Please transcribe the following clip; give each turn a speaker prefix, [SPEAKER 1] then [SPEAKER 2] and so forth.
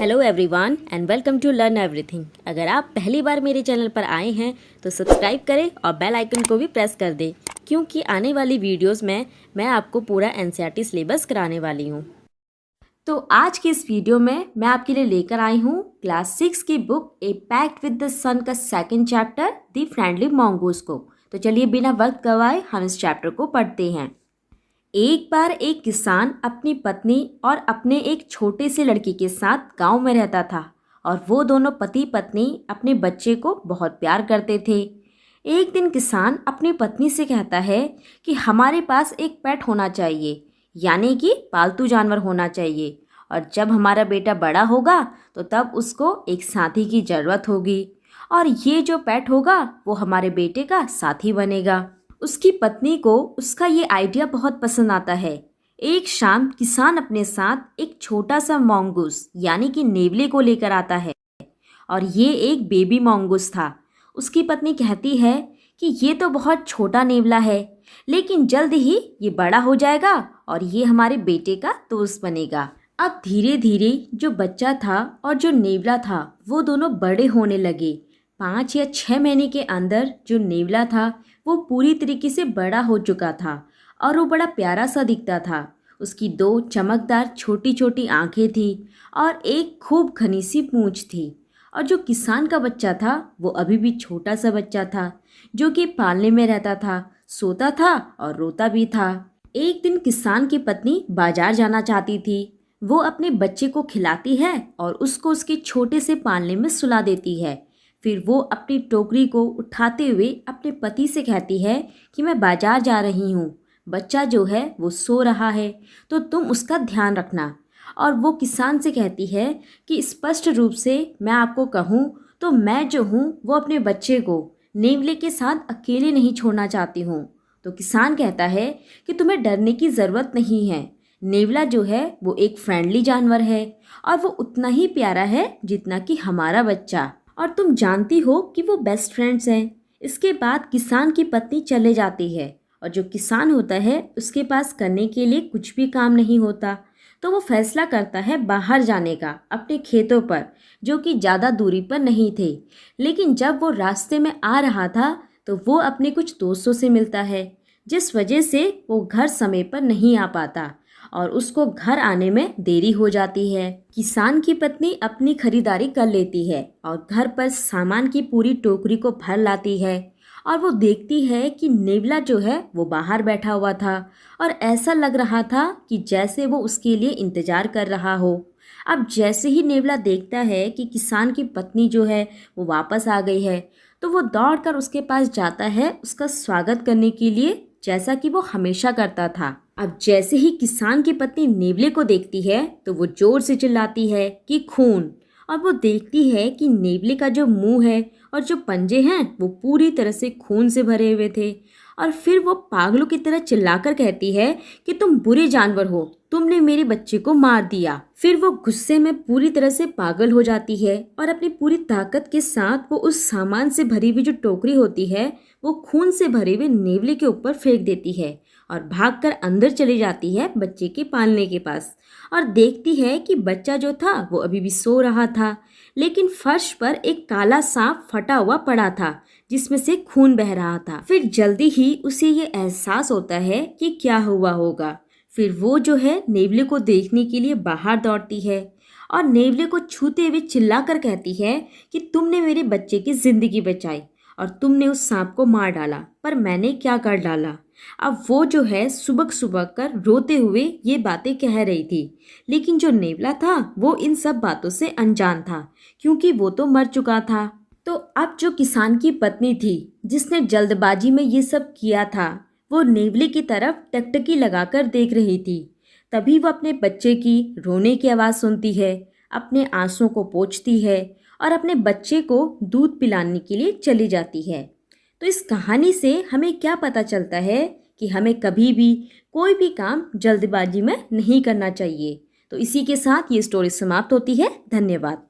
[SPEAKER 1] Hello everyone and welcome to learn everything. अगर आप पहली बार मेरे चैनल पर आए हैं तो सब्सक्राइब करें और बेल आइकन को भी प्रेस कर दें, क्योंकि आने वाली वीडियोस में मैं आपको पूरा एनसीईआरटी सिलेबस कराने वाली हूँ। तो आज की इस वीडियो में मैं आपके लिए लेकर आई हूँ क्लास 6 की book a pact with the sun का second chapter the friendly mongoose को। तो चलिए बिना वक्त गवाए हम इस चैप्टर को पढ़ते हैं। एक बार एक किसान अपनी पत्नी और अपने एक छोटे से लड़के के साथ गांव में रहता था और वो दोनों पति पत्नी अपने बच्चे को बहुत प्यार करते थे। एक दिन किसान अपनी पत्नी से कहता है कि हमारे पास एक पेट होना चाहिए, यानी कि पालतू जानवर होना चाहिए, और जब हमारा बेटा बड़ा होगा तो तब उसको एक साथी की ज़रूरत होगी और ये जो पेट होगा वो हमारे बेटे का साथी बनेगा। उसकी पत्नी को उसका ये आइडिया बहुत पसंद आता है। एक शाम किसान अपने साथ एक छोटा सा मॉन्गूस यानी कि नेवले को लेकर आता है और ये एक बेबी मॉन्गूस था। उसकी पत्नी कहती है कि ये तो बहुत छोटा नेवला है, लेकिन जल्द ही ये बड़ा हो जाएगा और ये हमारे बेटे का दोस्त बनेगा। अब धीरे धीरे जो बच्चा था और जो नेवला था वो दोनों बड़े होने लगे। 5 या 6 महीने के अंदर जो नेवला था वो पूरी तरीके से बड़ा हो चुका था और वो बड़ा प्यारा सा दिखता था। उसकी 2 चमकदार छोटी छोटी आंखें थी और एक खूब घनी सी पूंछ थी। और जो किसान का बच्चा था वो अभी भी छोटा सा बच्चा था, जो कि पालने में रहता था, सोता था और रोता भी था। एक दिन किसान की पत्नी बाजार जाना चाहती थी। वो अपने बच्चे को खिलाती है और उसको उसके छोटे से पालने में सुला देती है। फिर वो अपनी टोकरी को उठाते हुए अपने पति से कहती है कि मैं बाजार जा रही हूँ, बच्चा जो है वो सो रहा है तो तुम उसका ध्यान रखना। और वो किसान से कहती है कि स्पष्ट रूप से मैं आपको कहूँ तो मैं जो हूँ वो अपने बच्चे को नेवले के साथ अकेले नहीं छोड़ना चाहती हूँ। तो किसान कहता है कि तुम्हें डरने की ज़रूरत नहीं है, नेवला जो है वो एक फ्रेंडली जानवर है और वो उतना ही प्यारा है जितना कि हमारा बच्चा, और तुम जानती हो कि वो बेस्ट फ्रेंड्स हैं। इसके बाद किसान की पत्नी चले जाती है और जो किसान होता है उसके पास करने के लिए कुछ भी काम नहीं होता, तो वो फैसला करता है बाहर जाने का अपने खेतों पर, जो कि ज़्यादा दूरी पर नहीं थे। लेकिन जब वो रास्ते में आ रहा था तो वो अपने कुछ दोस्तों से मिलता है, जिस वजह से वो घर समय पर नहीं आ पाता और उसको घर आने में देरी हो जाती है। किसान की पत्नी अपनी खरीदारी कर लेती है और घर पर सामान की पूरी टोकरी को भर लाती है और वो देखती है कि नेवला जो है वो बाहर बैठा हुआ था और ऐसा लग रहा था कि जैसे वो उसके लिए इंतजार कर रहा हो। अब जैसे ही नेवला देखता है कि किसान की पत्नी जो है वो वापस आ गई है तो वो दौड़कर उसके पास जाता है उसका स्वागत करने के लिए, जैसा कि वो हमेशा करता था। अब जैसे ही किसान की पत्नी नेवले को देखती है तो वो जोर से चिल्लाती है कि खून, और वो देखती है कि नेवले का जो मुंह है और जो पंजे हैं वो पूरी तरह से खून से भरे हुए थे। और फिर वो पागलों की तरह चिल्लाकर कहती है कि तुम बुरे जानवर हो, तुमने मेरे बच्चे को मार दिया। फिर वो गुस्से में पूरी तरह से पागल हो जाती है और अपनी पूरी ताकत के साथ वो उस सामान से भरी हुई जो टोकरी होती है वो खून से भरे हुए नेवले के ऊपर फेंक देती है और भागकर अंदर चली जाती है बच्चे के पालने के पास और देखती है कि बच्चा जो था वो अभी भी सो रहा था, लेकिन फर्श पर एक काला सांप फटा हुआ पड़ा था जिसमें से खून बह रहा था। फिर जल्दी ही उसे ये एहसास होता है कि क्या हुआ होगा। फिर वो जो है नेवले को देखने के लिए बाहर दौड़ती है और नेवले को छूते हुए चिल्लाकर कहती है कि तुमने मेरे बच्चे की जिंदगी बचाई और तुमने उस सांप को मार डाला, पर मैंने क्या कर डाला। अब वो जो है सुबक सुबक कर रोते हुए ये बातें कह रही थी, लेकिन जो नेवला था वो इन सब बातों से अनजान था, क्योंकि वो तो मर चुका था। तो अब जो किसान की पत्नी थी जिसने जल्दबाजी में ये सब किया था, वो नेवले की तरफ टकटकी लगाकर देख रही थी। तभी वो अपने बच्चे की रोने की आवाज़ सुनती है, अपने आंसुओं को पोंछती है और अपने बच्चे को दूध पिलाने के लिए चली जाती है। तो इस कहानी से हमें क्या पता चलता है कि हमें कभी भी कोई भी काम जल्दबाजी में नहीं करना चाहिए। तो इसी के साथ ये स्टोरी समाप्त होती है। धन्यवाद।